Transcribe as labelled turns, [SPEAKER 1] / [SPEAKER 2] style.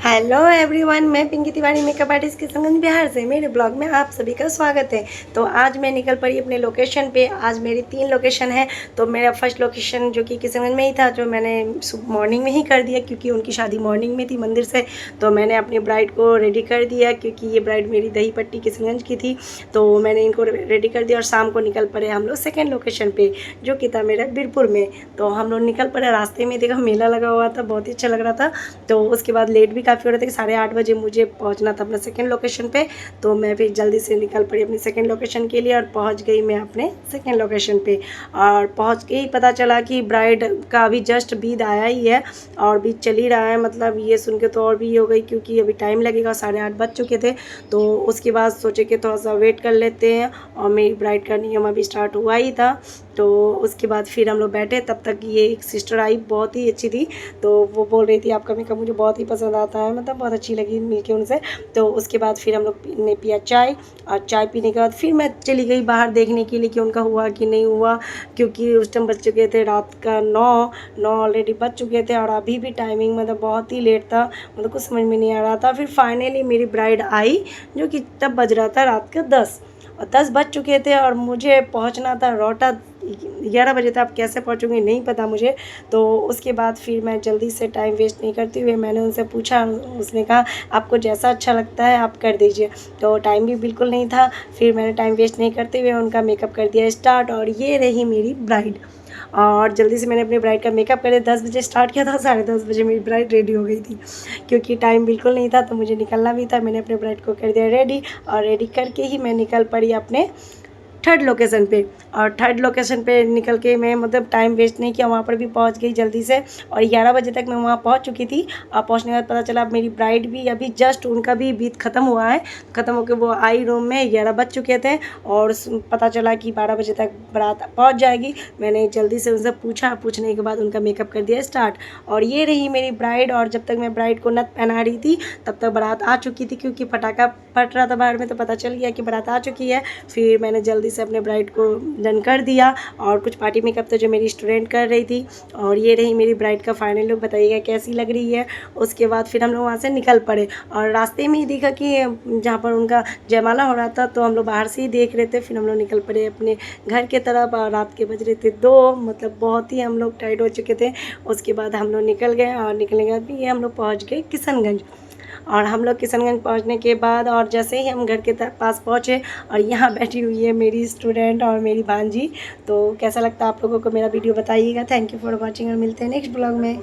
[SPEAKER 1] Hello everyone, मैं Pinky Tiwari makeup artist Kishanganj Bihar से। मेरे ब्लॉग में आप सभी का स्वागत है। तो आज मैं निकल पड़ी अपने लोकेशन पे। आज मेरी 3 लोकेशन है। तो मेरा फर्स्ट लोकेशन जो कि किशनगंज में ही था, जो मैंने मॉर्निंग में ही कर दिया क्योंकि उनकी शादी मॉर्निंग में थी मंदिर से। तो मैंने अपनी ब्राइड को रेडी कर दिया क्योंकि ये ब्राइड मेरी दही पट्टी किशनगंज की थी। तो मैंने इनको रेडी कर दिया और शाम को निकल पड़े हम लोग सेकेंड लोकेशन पर, जो कि था मेरा बीरपुर में। तो हम लोग निकल पड़े। रास्ते में देखा मेला लगा हुआ था, बहुत ही अच्छा लग रहा था। तो उसके बाद लेट भी काफ़ी हो रहा था कि 8:30 बजे मुझे पहुंचना था अपना सेकंड लोकेशन पे। तो मैं फिर जल्दी से निकल पड़ी अपनी सेकंड लोकेशन के लिए और पहुंच गई मैं अपने सेकंड लोकेशन पे। और पहुंच के ही पता चला कि ब्राइड का अभी जस्ट बीद आया ही है और बीद चल ही रहा है। मतलब ये सुन के तो और भी हो गई क्योंकि अभी टाइम लगेगा, 8:30 बज चुके थे। तो उसके बाद सोचे कि थोड़ा सा वेट कर लेते हैं और मेरी ब्राइड का नियम अभी स्टार्ट हुआ ही था। तो उसके बाद फिर हम लोग बैठे, तब तक ये एक सिस्टर आई, बहुत ही अच्छी थी। तो वो बोल रही थी आपका मेकअप मुझे बहुत ही पसंद आता है, मतलब बहुत अच्छी लगी मिलके उनसे। तो उसके बाद फिर हम लोग ने पिया चाय और चाय पीने के बाद फिर मैं चली गई बाहर देखने के लिए कि उनका हुआ कि नहीं हुआ, क्योंकि उस टाइम बज चुके थे रात का 9 ऑलरेडी बज चुके थे और अभी भी टाइमिंग मतलब बहुत ही लेट था। मतलब कुछ समझ में नहीं आ रहा था। फिर फाइनली मेरी ब्राइड आई, जो कि तब बज रहा था रात का 10 और 10 बज चुके थे और मुझे पहुंचना था रौटा 11 बजे तक। आप कैसे पहुंचूंगी नहीं पता मुझे। तो उसके बाद फिर मैं जल्दी से टाइम वेस्ट नहीं करते हुए मैंने उनसे पूछा। उसने कहा आपको जैसा अच्छा लगता है आप कर दीजिए। तो टाइम भी बिल्कुल नहीं था। फिर मैंने टाइम वेस्ट नहीं करते हुए उनका मेकअप कर दिया स्टार्ट और ये रही मेरी ब्राइड। और जल्दी से मैंने अपनी ब्राइड का मेकअप कर दिया। 10 बजे स्टार्ट किया था, 10:30 बजे मेरी ब्राइड रेडी हो गई थी क्योंकि टाइम बिल्कुल नहीं था तो मुझे निकलना भी था। मैंने अपने ब्राइड को कर दिया रेडी और रेडी करके ही मैं निकल पड़ी अपने थर्ड लोकेशन पे। और थर्ड लोकेशन पे निकल के मैं मतलब टाइम वेस्ट नहीं किया, वहाँ पर भी पहुँच गई जल्दी से और 11 बजे तक मैं वहाँ पहुँच चुकी थी। और पहुँचने के बाद पता चला मेरी ब्राइड भी अभी जस्ट उनका भी बीत ख़त्म हुआ है। ख़त्म होकर वो आई रूम में, 11 बज चुके थे और पता चला कि 12 बजे तक बारात पहुँच जाएगी। मैंने जल्दी से उनसे पूछा, पूछने के बाद उनका मेकअप कर दिया स्टार्ट और ये रही मेरी ब्राइड। और जब तक मैं ब्राइड को नथ पहना रही थी तब तक बारात आ चुकी थी क्योंकि पटाखा फट रहा था बाहर में, तो पता चल गया कि बारात आ चुकी है। फिर मैंने जल्दी से अपने ब्राइड को डन कर दिया और कुछ पार्टी मेकअप तो जो मेरी स्टूडेंट कर रही थी। और ये रही मेरी ब्राइड का फाइनल लुक, बताइएगा कैसी लग रही है। उसके बाद फिर हम लोग वहाँ से निकल पड़े और रास्ते में ही देखा कि जहाँ पर उनका जयमाला हो रहा था तो हम लोग बाहर से ही देख रहे थे। फिर हम लोग निकल पड़े अपने घर के तरफ और रात के बज रहे थे 2, मतलब बहुत ही हम लोग टाइट हो चुके थे। उसके बाद हम लोग निकल गए और निकलने के बाद भी ये हम लोग पहुँच गए किशनगंज। और हम लोग किशनगंज पहुंचने के बाद और जैसे ही हम घर के पास पहुंचे और यहाँ बैठी हुई है मेरी स्टूडेंट और मेरी भांजी। तो कैसा लगता है आप लोगों को मेरा वीडियो बताइएगा। थैंक यू फॉर वॉचिंग और मिलते हैं नेक्स्ट ब्लॉग में।